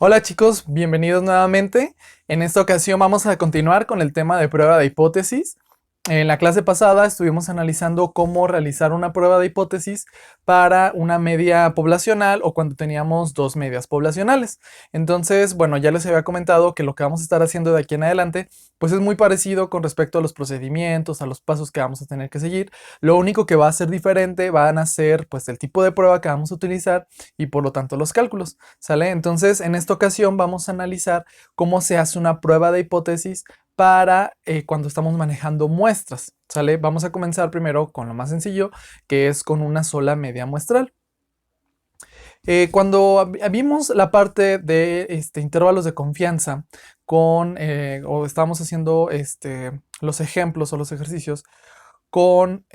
Hola chicos, bienvenidos nuevamente. En esta ocasión vamos a continuar con el tema de prueba de hipótesis. En la clase pasada estuvimos analizando cómo realizar una prueba de hipótesis para una media poblacional o cuando teníamos dos medias poblacionales. Entonces, bueno, ya les había comentado que lo que vamos a estar haciendo de aquí en adelante, pues es muy parecido con respecto a los procedimientos, a los pasos que vamos a tener que seguir. Lo único que va a ser diferente van a ser pues el tipo de prueba que vamos a utilizar y por lo tanto los cálculos, ¿sale? Entonces, en esta ocasión vamos a analizar cómo se hace una prueba de hipótesis para cuando estamos manejando muestras, ¿sale? Vamos a comenzar primero con lo más sencillo, que es con una sola media muestral. Cuando vimos la parte de intervalos de confianza o estábamos haciendo los ejemplos o los ejercicios con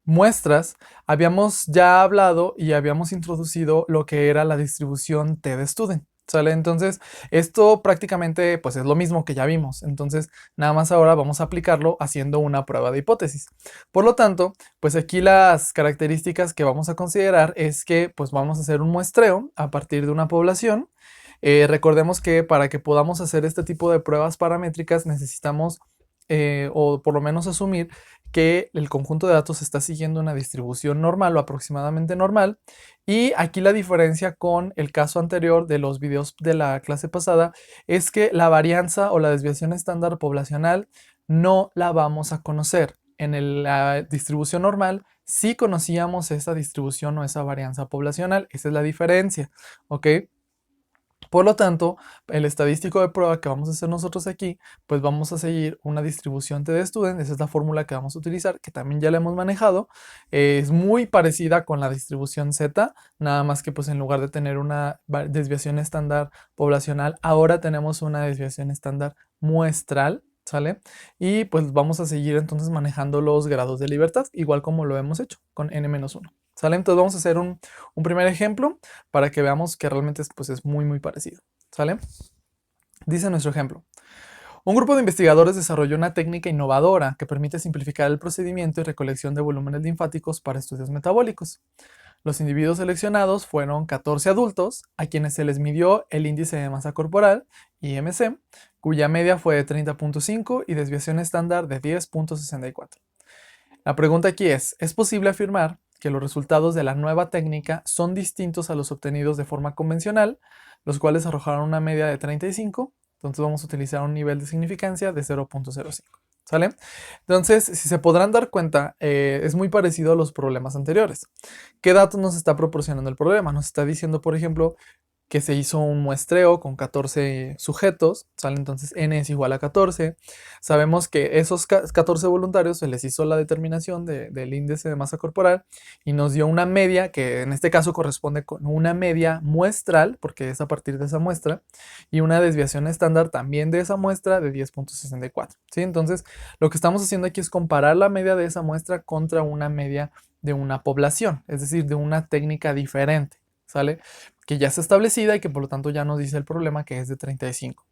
muestras, habíamos ya hablado y habíamos introducido lo que era la distribución T de Student. ¿Sale? Entonces, esto prácticamente pues es lo mismo que ya vimos. Entonces, nada más ahora vamos a aplicarlo haciendo una prueba de hipótesis. Por lo tanto, pues aquí las características que vamos a considerar es que pues vamos a hacer un muestreo a partir de una población. Recordemos que para que podamos hacer este tipo de pruebas paramétricas necesitamos o por lo menos asumir que el conjunto de datos está siguiendo una distribución normal o aproximadamente normal. Y aquí la diferencia con el caso anterior de los videos de la clase pasada es que la varianza o la desviación estándar poblacional no la vamos a conocer. La distribución normal sí conocíamos esa distribución o esa varianza poblacional. Esa es la diferencia, ¿ok? Por lo tanto, el estadístico de prueba que vamos a hacer nosotros aquí, pues vamos a seguir una distribución T de student. Esa es la fórmula que vamos a utilizar, que también ya la hemos manejado. Es muy parecida con la distribución Z, nada más que pues en lugar de tener una desviación estándar poblacional, ahora tenemos una desviación estándar muestral, ¿sale? Y pues vamos a seguir entonces manejando los grados de libertad, igual como lo hemos hecho con n-1. ¿Sale? Entonces vamos a hacer un primer ejemplo para que veamos que realmente pues, es muy parecido. ¿Sale? Dice nuestro ejemplo. Un grupo de investigadores desarrolló una técnica innovadora que permite simplificar el procedimiento y recolección de volúmenes linfáticos para estudios metabólicos. Los individuos seleccionados fueron 14 adultos, a quienes se les midió el índice de masa corporal, IMC, cuya media fue de 30.5 y desviación estándar de 10.64. La pregunta aquí ¿es posible afirmar que los resultados de la nueva técnica son distintos a los obtenidos de forma convencional, los cuales arrojaron una media de 35? Entonces vamos a utilizar un nivel de significancia de 0.05. ¿Sale? Entonces, si se podrán dar cuenta, es muy parecido a los problemas anteriores. ¿Qué datos nos está proporcionando el problema? Nos está diciendo, por ejemplo, que se hizo un muestreo con 14 sujetos, ¿sale? Entonces n es igual a 14. Sabemos que esos 14 voluntarios se les hizo la determinación del índice de masa corporal y nos dio una media que en este caso corresponde con una media muestral, porque es a partir de esa muestra, y una desviación estándar también de esa muestra de 10.64. ¿Sí? Entonces, lo que estamos haciendo aquí es comparar la media de esa muestra contra una media de una población, es decir, de una técnica diferente, ¿sale? Que ya está establecida y que por lo tanto ya nos dice el problema que es de 35.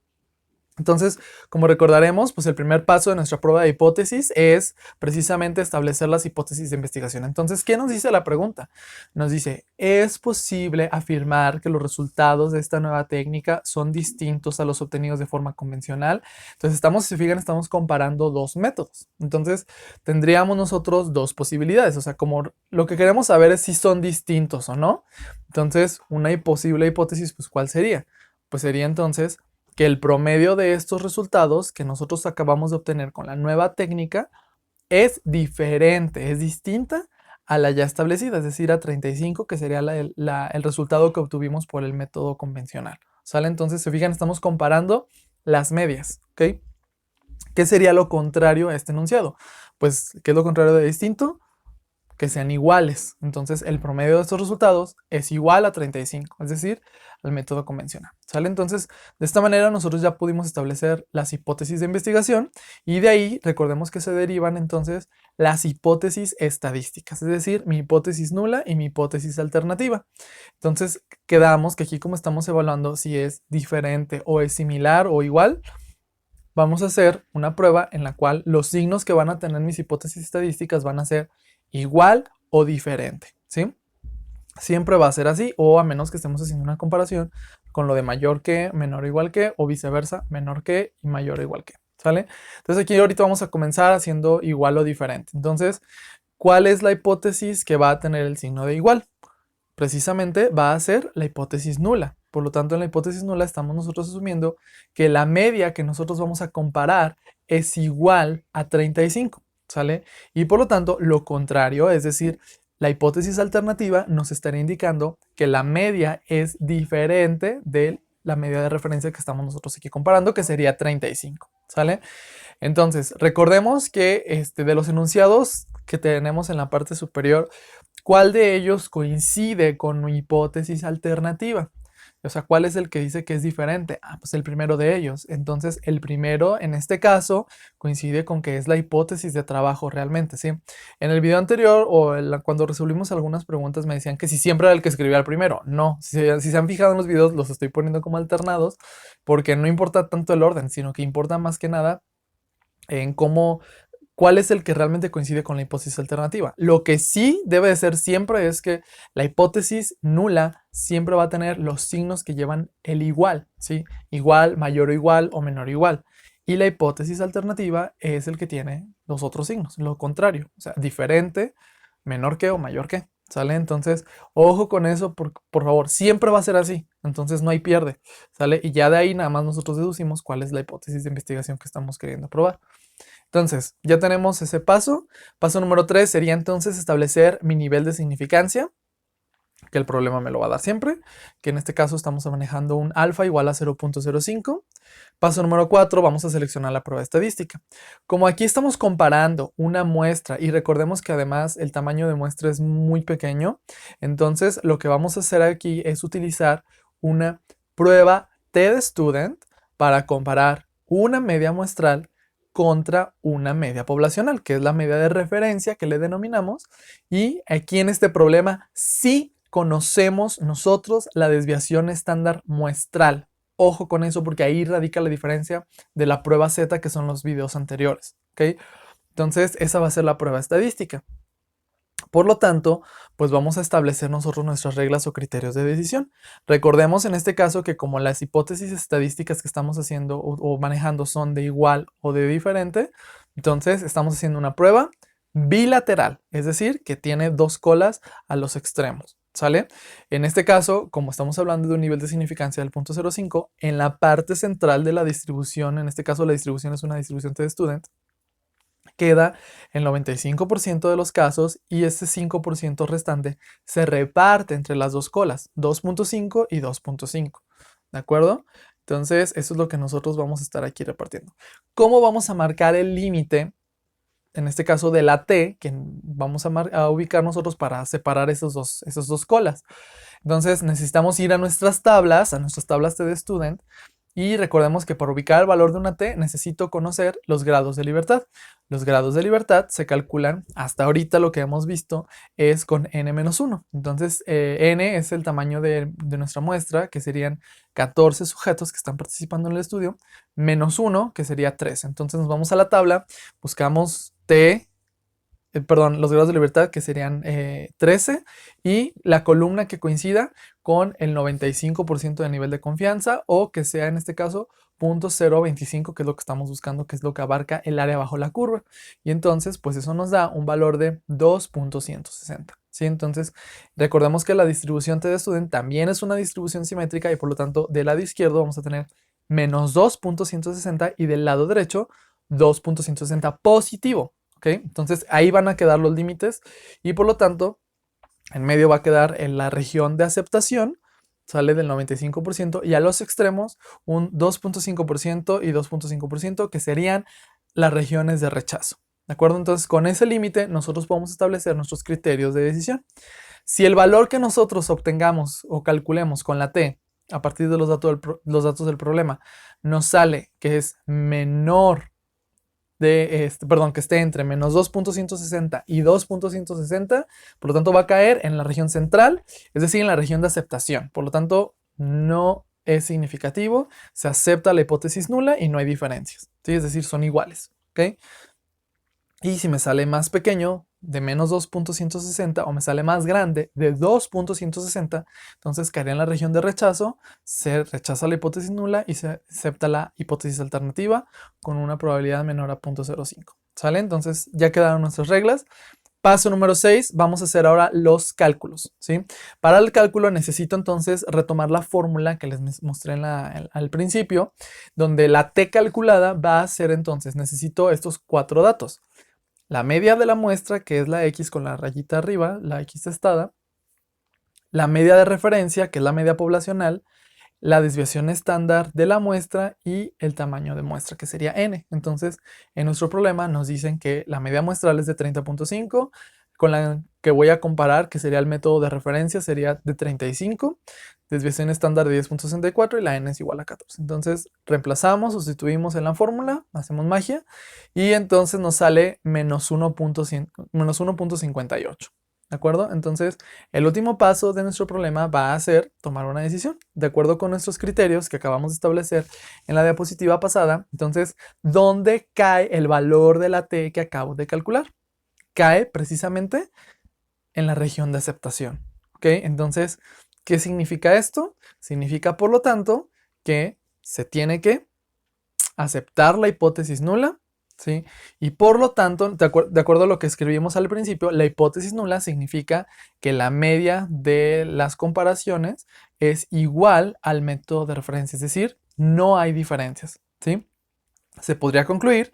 Entonces, como recordaremos, pues el primer paso de nuestra prueba de hipótesis es precisamente establecer las hipótesis de investigación. Entonces, ¿qué nos dice la pregunta? Nos dice, ¿es posible afirmar que los resultados de esta nueva técnica son distintos a los obtenidos de forma convencional? Entonces, si se fijan, estamos comparando dos métodos. Entonces, tendríamos nosotros dos posibilidades. O sea, como lo que queremos saber es si son distintos o no. Entonces, una posible hipótesis, pues, ¿cuál sería? Pues sería entonces que el promedio de estos resultados que nosotros acabamos de obtener con la nueva técnica es diferente, es distinta a la ya establecida, es decir, a 35, que sería el resultado que obtuvimos por el método convencional. ¿Sale? Entonces, se fijan, estamos comparando las medias, ¿ok? ¿Qué sería lo contrario a este enunciado? Pues, ¿qué es lo contrario de distinto? Que sean iguales. Entonces, el promedio de estos resultados es igual a 35, es decir, al método convencional. ¿Sale? Entonces, de esta manera nosotros ya pudimos establecer las hipótesis de investigación y de ahí recordemos que se derivan entonces las hipótesis estadísticas, es decir, mi hipótesis nula y mi hipótesis alternativa. Entonces, quedamos que aquí como estamos evaluando si es diferente o es similar o igual, vamos a hacer una prueba en la cual los signos que van a tener mis hipótesis estadísticas van a ser igual o diferente, ¿sí? Siempre va a ser así, o a menos que estemos haciendo una comparación con lo de mayor que, menor o igual que, o viceversa, menor que y mayor o igual que, ¿sale? Entonces aquí ahorita vamos a comenzar haciendo igual o diferente. Entonces, ¿cuál es la hipótesis que va a tener el signo de igual? Precisamente va a ser la hipótesis nula. Por lo tanto, en la hipótesis nula estamos nosotros asumiendo que la media que nosotros vamos a comparar es igual a 35, ¿sale? Y por lo tanto, lo contrario, es decir, la hipótesis alternativa nos estaría indicando que la media es diferente de la media de referencia que estamos nosotros aquí comparando, que sería 35, ¿sale? Entonces, recordemos que de los enunciados que tenemos en la parte superior, ¿cuál de ellos coincide con mi hipótesis alternativa? O sea, ¿cuál es el que dice que es diferente? Ah, pues el primero de ellos. Entonces, el primero, en este caso, coincide con que es la hipótesis de trabajo realmente, ¿sí? En el video anterior, o cuando resolvimos algunas preguntas, me decían que si siempre era el que escribía el primero. No, si se han fijado en los videos, los estoy poniendo como alternados, porque no importa tanto el orden, sino que importa más que nada en cuál es el que realmente coincide con la hipótesis alternativa. Lo que sí debe de ser siempre es que la hipótesis nula siempre va a tener los signos que llevan el igual, ¿sí? Igual, mayor o igual o menor o igual. Y la hipótesis alternativa es el que tiene los otros signos, lo contrario, o sea, diferente, menor que o mayor que, ¿sale? Entonces, ojo con eso, por favor, siempre va a ser así, entonces no hay pierde, ¿sale? Y ya de ahí nada más nosotros deducimos cuál es la hipótesis de investigación que estamos queriendo probar. Entonces, ya tenemos ese paso. Paso número 3 sería entonces establecer mi nivel de significancia, que el problema me lo va a dar siempre, que en este caso estamos manejando un alfa igual a 0.05. Paso número 4, vamos a seleccionar la prueba estadística. Como aquí estamos comparando una muestra y recordemos que además el tamaño de muestra es muy pequeño, entonces lo que vamos a hacer aquí es utilizar una prueba T-de-Student para comparar una media muestral contra una media poblacional, que es la media de referencia que le denominamos. Y aquí en este problema sí conocemos nosotros la desviación estándar muestral. Ojo con eso porque ahí radica la diferencia de la prueba Z, que son los videos anteriores, ¿ok? Entonces esa va a ser la prueba estadística. Por lo tanto, pues vamos a establecer nosotros nuestras reglas o criterios de decisión. Recordemos en este caso que como las hipótesis estadísticas que estamos haciendo o manejando son de igual o de diferente, entonces estamos haciendo una prueba bilateral, es decir, que tiene dos colas a los extremos, ¿sale? En este caso, como estamos hablando de un nivel de significancia del 0.05, en la parte central de la distribución, en este caso la distribución es una distribución T-de-Student, queda el 95% de los casos y ese 5% restante se reparte entre las dos colas, 2.5 y 2.5, ¿de acuerdo? Entonces, eso es lo que nosotros vamos a estar aquí repartiendo. ¿Cómo vamos a marcar el límite? En este caso de la T, que vamos a ubicar nosotros para separar esas dos colas. Entonces, necesitamos ir a nuestras tablas T-de-Student, y recordemos que para ubicar el valor de una T necesito conocer los grados de libertad. Los grados de libertad se calculan, hasta ahorita lo que hemos visto es con n-1. Entonces n es el tamaño de nuestra muestra, que serían 14 sujetos que están participando en el estudio, menos 1, que sería 3. Entonces nos vamos a la tabla, buscamos los grados de libertad, que serían 13, y la columna que coincida con el 95% de nivel de confianza, o que sea en este caso 0.025, que es lo que estamos buscando, que es lo que abarca el área bajo la curva. Y entonces, pues eso nos da un valor de 2.160. ¿Sí? Entonces, recordemos que la distribución T-de-Student también es una distribución simétrica y por lo tanto del lado izquierdo vamos a tener menos 2.160 y del lado derecho 2.160 positivo. ¿Okay? Entonces ahí van a quedar los límites y por lo tanto en medio va a quedar en la región de aceptación, sale del 95%, y a los extremos un 2.5% y 2.5%, que serían las regiones de rechazo. ¿De acuerdo? Entonces con ese límite nosotros podemos establecer nuestros criterios de decisión. Si el valor que nosotros obtengamos o calculemos con la T a partir de los datos del problema nos sale que es menor que esté entre menos 2.160 y 2.160, por lo tanto va a caer en la región central, es decir, en la región de aceptación. Por lo tanto, no es significativo, se acepta la hipótesis nula y no hay diferencias, ¿sí? Es decir, son iguales, ¿ok? Y si me sale más pequeño, de menos 2.160 o me sale más grande de 2.160, entonces caería en la región de rechazo, se rechaza la hipótesis nula y se acepta la hipótesis alternativa con una probabilidad menor a 0.05. ¿Sale? Entonces ya quedaron nuestras reglas. Paso número 6, vamos a hacer ahora los cálculos, ¿sí? Para el cálculo necesito entonces retomar la fórmula que les mostré al principio, donde la t calculada va a ser entonces, necesito estos 4 datos. La media de la muestra, que es la x con la rayita arriba, la x testada, la media de referencia, que es la media poblacional, la desviación estándar de la muestra y el tamaño de muestra, que sería n. Entonces, en nuestro problema nos dicen que la media muestral es de 30.5, con la que voy a comparar, que sería el método de referencia, sería de 35, desviación estándar de 10.64 y la n es igual a 14. Entonces, reemplazamos, sustituimos en la fórmula, hacemos magia, y entonces nos sale menos 1.58. ¿De acuerdo? Entonces, el último paso de nuestro problema va a ser tomar una decisión, de acuerdo con nuestros criterios que acabamos de establecer en la diapositiva pasada. Entonces, ¿dónde cae el valor de la t que acabo de calcular? Cae precisamente en la región de aceptación. ¿Ok? Entonces, ¿qué significa esto? Significa, por lo tanto, que se tiene que aceptar la hipótesis nula, ¿sí? Y por lo tanto, de acuerdo a lo que escribimos al principio, la hipótesis nula significa que la media de las comparaciones es igual al método de referencia, es decir, no hay diferencias, ¿sí? Se podría concluir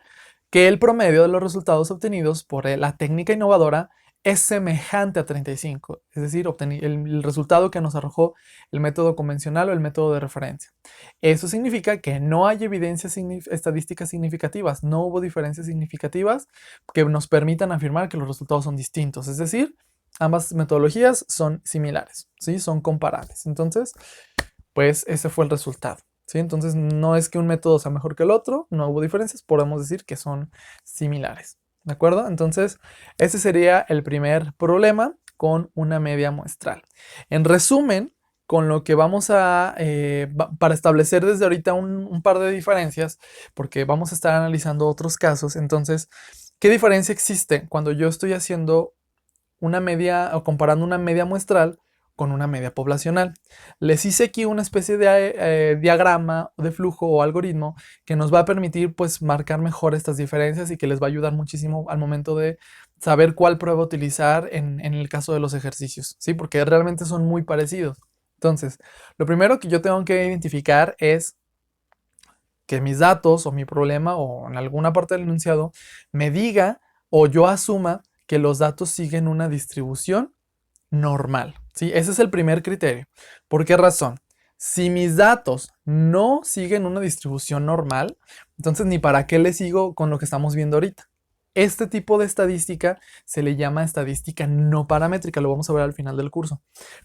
que el promedio de los resultados obtenidos por la técnica innovadora es semejante a 35, es decir, el resultado que nos arrojó el método convencional o el método de referencia. Eso significa que no hay evidencias estadísticas significativas, no hubo diferencias significativas que nos permitan afirmar que los resultados son distintos, es decir, ambas metodologías son similares, ¿sí? Son comparables. Entonces, pues ese fue el resultado, ¿sí? Entonces, no es que un método sea mejor que el otro, no hubo diferencias, podemos decir que son similares. ¿De acuerdo? Entonces, ese sería el primer problema con una media muestral. En resumen, con lo que vamos a, para establecer desde ahorita un par de diferencias, porque vamos a estar analizando otros casos. Entonces, ¿qué diferencia existe cuando yo estoy haciendo una media o comparando una media muestral con una media poblacional? Les hice aquí una especie de diagrama de flujo o algoritmo que nos va a permitir pues marcar mejor estas diferencias y que les va a ayudar muchísimo al momento de saber cuál prueba utilizar en el caso de los ejercicios, ¿sí? Porque realmente son muy parecidos. Entonces, lo primero que yo tengo que identificar es que mis datos o mi problema o en alguna parte del enunciado me diga o yo asuma que los datos siguen una distribución normal, ¿sí? Ese es el primer criterio. ¿Por qué razón? Si mis datos no siguen una distribución normal, entonces ni para qué le sigo con lo que estamos viendo ahorita. Este tipo de estadística se le llama estadística no paramétrica, lo vamos a ver al final del curso.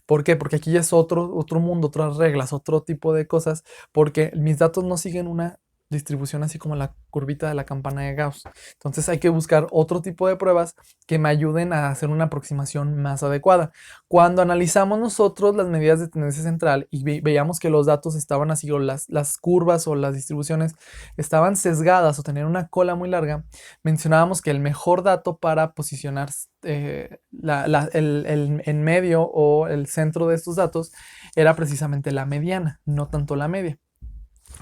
¿Por qué? Porque aquí ya es otro mundo, otras reglas, otro tipo de cosas, porque mis datos no siguen una distribución así como la curvita de la campana de Gauss. Entonces hay que buscar otro tipo de pruebas que me ayuden a hacer una aproximación más adecuada. Cuando analizamos nosotros las medidas de tendencia central y veíamos que los datos estaban así, o las curvas o las distribuciones estaban sesgadas o tenían una cola muy larga, mencionábamos que el mejor dato para posicionar el en medio o el centro de estos datos era precisamente la mediana, no tanto la media.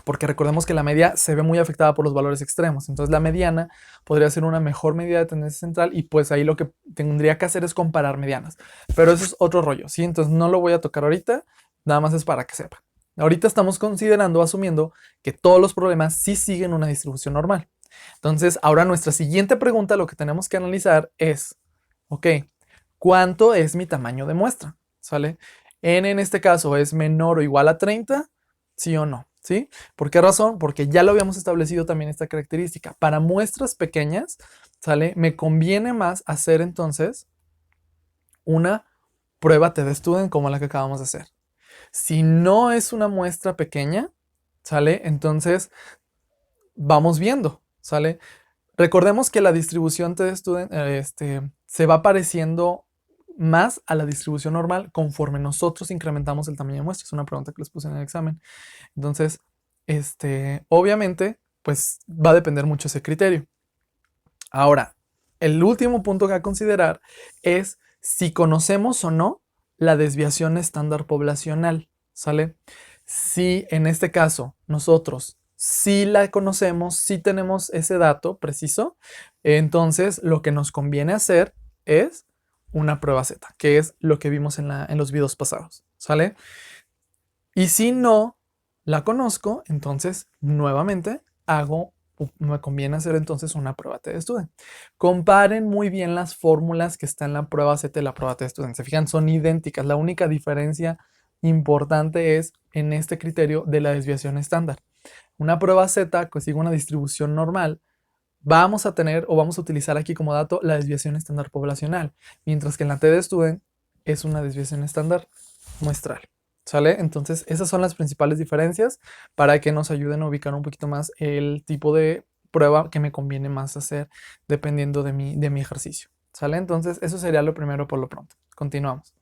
Porque recordemos que la media se ve muy afectada por los valores extremos. Entonces la mediana podría ser una mejor medida de tendencia central y pues ahí lo que tendría que hacer es comparar medianas. Pero eso es otro rollo, ¿sí? Entonces no lo voy a tocar ahorita, nada más es para que sepa. Ahorita estamos considerando, asumiendo que todos los problemas sí siguen una distribución normal. Entonces ahora nuestra siguiente pregunta, lo que tenemos que analizar es, ok, ¿cuánto es mi tamaño de muestra? ¿Sale? N en este caso es menor o igual a 30, ¿sí o no? ¿Sí? ¿Por qué razón? Porque ya lo habíamos establecido también esta característica. Para muestras pequeñas, ¿sale? Me conviene más hacer entonces una prueba T-de-Student como la que acabamos de hacer. Si no es una muestra pequeña, ¿sale? Entonces vamos viendo, ¿sale? Recordemos que la distribución T-de-Student se va pareciendo más a la distribución normal conforme nosotros incrementamos el tamaño de muestra. Es una pregunta que les puse en el examen. Entonces, obviamente, pues va a depender mucho ese criterio. Ahora, el último punto que a considerar es si conocemos o no la desviación estándar poblacional, ¿sale? Si en este caso nosotros sí la conocemos, sí tenemos ese dato preciso, entonces lo que nos conviene hacer es una prueba Z, que es lo que vimos en los videos pasados, ¿sale? Y si no la conozco, entonces nuevamente me conviene hacer entonces una prueba T-Student. Comparen muy bien las fórmulas que están en la prueba Z y la prueba T-Student. Se fijan, son idénticas. La única diferencia importante es en este criterio de la desviación estándar. Una prueba Z que sigue una distribución normal, vamos a tener o vamos a utilizar aquí como dato la desviación estándar poblacional, mientras que en la T-Student es una desviación estándar muestral. ¿Sale? Entonces, esas son las principales diferencias para que nos ayuden a ubicar un poquito más el tipo de prueba que me conviene más hacer dependiendo de mi ejercicio. ¿Sale? Entonces, eso sería lo primero por lo pronto. Continuamos.